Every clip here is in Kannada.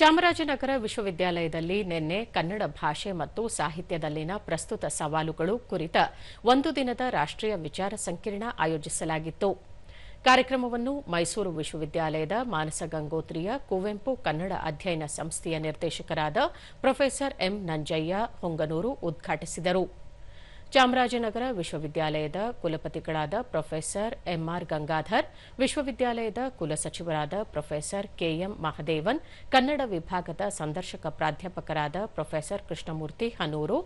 ಚಾಮರಾಜನಗರ ವಿಶ್ವವಿದ್ಯಾಲಯದಲ್ಲಿ ನಿನ್ನೆ ಕನ್ನಡ ಭಾಷೆ ಮತ್ತು ಸಾಹಿತ್ಯದಲ್ಲಿನ ಪ್ರಸ್ತುತ ಸವಾಲುಗಳು ಕುರಿತ ಒಂದು ದಿನದ ರಾಷ್ಟ್ರೀಯ ವಿಚಾರ ಸಂಕಿರಣ ಆಯೋಜಿಸಲಾಗಿತ್ತು. ಕಾರ್ಯಕ್ರಮವನ್ನು ಮೈಸೂರು ವಿಶ್ವವಿದ್ಯಾಲಯದ ಮಾನಸ ಗಂಗೋತ್ರಿಯ ಕುವೆಂಪು ಕನ್ನಡ ಅಧ್ಯಯನ ಸಂಸ್ಥೆಯ ನಿರ್ದೇಶಕರಾದ ಪ್ರೊಫೆಸರ್ ಎಂ ನಂಜಯ್ಯ ಹೊಂಗನೂರು ಉದ್ಘಾಟಿಸಿದರು. ಚಾಮರಾಜನಗರ ವಿಶ್ವವಿದ್ಯಾಲಯದ ಕುಲಪತಿಗಳಾದ ಪ್ರೊಫೆಸರ್ ಎಂಆರ್ ಗಂಗಾಧರ್, ವಿಶ್ವವಿದ್ಯಾಲಯದ ಕುಲಸಚಿವರಾದ ಪ್ರೊಫೆಸರ್ ಕೆಎಂ ಮಹದೇವನ್, ಕನ್ನಡ ವಿಭಾಗದ ಸಂದರ್ಶಕ ಪ್ರಾಧ್ಯಾಪಕರಾದ ಪ್ರೊಫೆಸರ್ ಕೃಷ್ಣಮೂರ್ತಿ ಹನೂರು,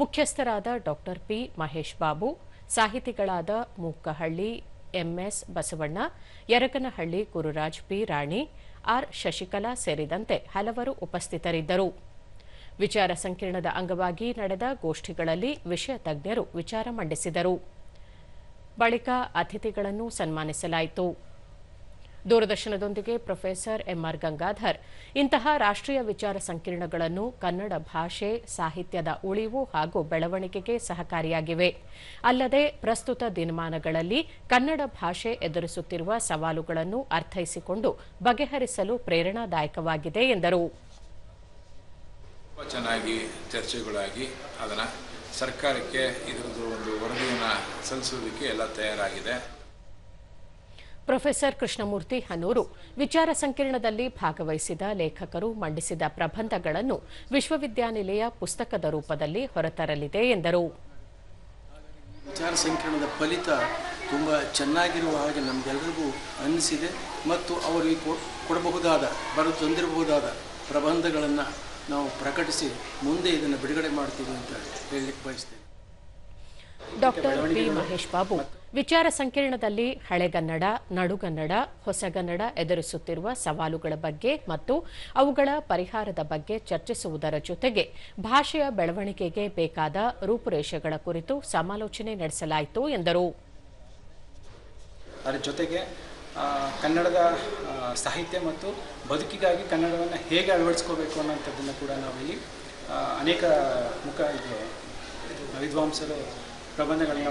ಮುಖ್ಯಸ್ಥರಾದ ಡಾ ಪಿ ಮಹೇಶ್ ಬಾಬು, ಸಾಹಿತಿಗಳಾದ Mookahalli M S Basavanna, Yaraganahalli Gururaj P Rani, R Shashikala ಸೇರಿದಂತೆ ಹಲವರು ಉಪಸ್ಥಿತರಿದ್ದರು. ವಿಚಾರ ಸಂಕಿರಣದ ಅಂಗವಾಗಿ ನಡೆದ ಗೋಷ್ಠಿಗಳಲ್ಲಿ ವಿಷಯ ತಜ್ಞರು ವಿಚಾರ ಮಂಡಿಸಿದರು. ಬಳಿಕ ಅತಿಥಿಗಳನ್ನು ಸನ್ಮಾನಿಸಲಾಯಿತು. ದೂರದರ್ಶನದೊಂದಿಗೆ ಪ್ರೊಫೆಸರ್ ಎಂಆರ್ ಗಂಗಾಧರ್ ಇಂತಹ ರಾಷ್ಟ್ರೀಯ ವಿಚಾರ ಸಂಕಿರಣಗಳನ್ನು ಕನ್ನಡ ಭಾಷೆ, ಸಾಹಿತ್ಯದ ಉಳಿವು ಹಾಗೂ ಬೆಳವಣಿಗೆಗೆ ಸಹಕಾರಿಯಾಗಿವೆ. ಅಲ್ಲದೆ ಪ್ರಸ್ತುತ ದಿನಮಾನಗಳಲ್ಲಿ ಕನ್ನಡ ಭಾಷೆ ಎದುರಿಸುತ್ತಿರುವ ಸವಾಲುಗಳನ್ನು ಅರ್ಥೈಸಿಕೊಂಡು ಬಗೆಹರಿಸಲು ಪ್ರೇರಣಾದಾಯಕವಾಗಿದೆ ಎಂದರು. ಚೆನ್ನಾಗಿ ಚರ್ಚೆಗಳಾಗಿ ಅದನ್ನು ಸರ್ಕಾರಕ್ಕೆ ಇದರದ್ದು ಒಂದು ವರದಿಯನ್ನು ಸಲ್ಲಿಸುವುದಕ್ಕೆ ಎಲ್ಲ ತಯಾರಾಗಿದೆ. ಪ್ರೊಫೆಸರ್ ಕೃಷ್ಣಮೂರ್ತಿ ಹನೂರು ವಿಚಾರ ಸಂಕಿರಣದಲ್ಲಿ ಭಾಗವಹಿಸಿದ ಲೇಖಕರು ಮಂಡಿಸಿದ ಪ್ರಬಂಧಗಳನ್ನು ವಿಶ್ವವಿದ್ಯಾನಿಲಯ ಪುಸ್ತಕದ ರೂಪದಲ್ಲಿ ಹೊರತರಲಿದೆ ಎಂದರು. ವಿಚಾರ ಸಂಕಿರಣದ ಫಲಿತ ತುಂಬ ಚೆನ್ನಾಗಿರುವ ಹಾಗೆ ನಮಗೆಲ್ಲರಿಗೂ ಅನ್ನಿಸಿದೆ ಮತ್ತು ಅವರಿಗೆ ಕೊಡಬಹುದಾದ ತಂದಿರಬಹುದಾದ ಪ್ರಬಂಧಗಳನ್ನು ನಾವು ಪ್ರಕಟಿಸಿ ಮುಂದೆ ಇದನ್ನು ಬಿಡುಗಡೆ ಮಾಡ್ತೀವಿ ಅಂತ ಹೇಳಲಿಕ್ಕೆ ಬಯಸ್ತೇನೆ. ಡಾ ಪಿ ಮಹೇಶ್ ಬಾಬು ವಿಚಾರ ಸಂಕಿರಣದಲ್ಲಿ ಹಳೆಗನ್ನಡ, ನಡುಗನ್ನಡ, ಹೊಸಗನ್ನಡ ಎದುರಿಸುತ್ತಿರುವ ಸವಾಲುಗಳ ಬಗ್ಗೆ ಮತ್ತು ಅವುಗಳ ಪರಿಹಾರದ ಬಗ್ಗೆ ಚರ್ಚಿಸುವುದರ ಜೊತೆಗೆ ಭಾಷೆಯ ಬೆಳವಣಿಗೆಗೆ ಬೇಕಾದ ರೂಪುರೇಷೆಗಳ ಕುರಿತು ಸಮಾಲೋಚನೆ ನಡೆಸಲಾಯಿತು ಎಂದರು. ಅದರ ಜೊತೆಗೆ ಕನ್ನಡದ ಸಾಹಿತ್ಯ ಮತ್ತು ಬದುಕಿಗಾಗಿ ಕನ್ನಡವನ್ನು ಹೇಗೆ ಅಳವಡಿಸ್ಕೋಬೇಕು ಅನ್ನೋಂಥದ್ದನ್ನು ಕೂಡ ನಾವಿಲ್ಲಿ ಅನೇಕ ವಿದ್ವಾಂಸರು ಪ್ರಬಂಧಗಳನ್ನ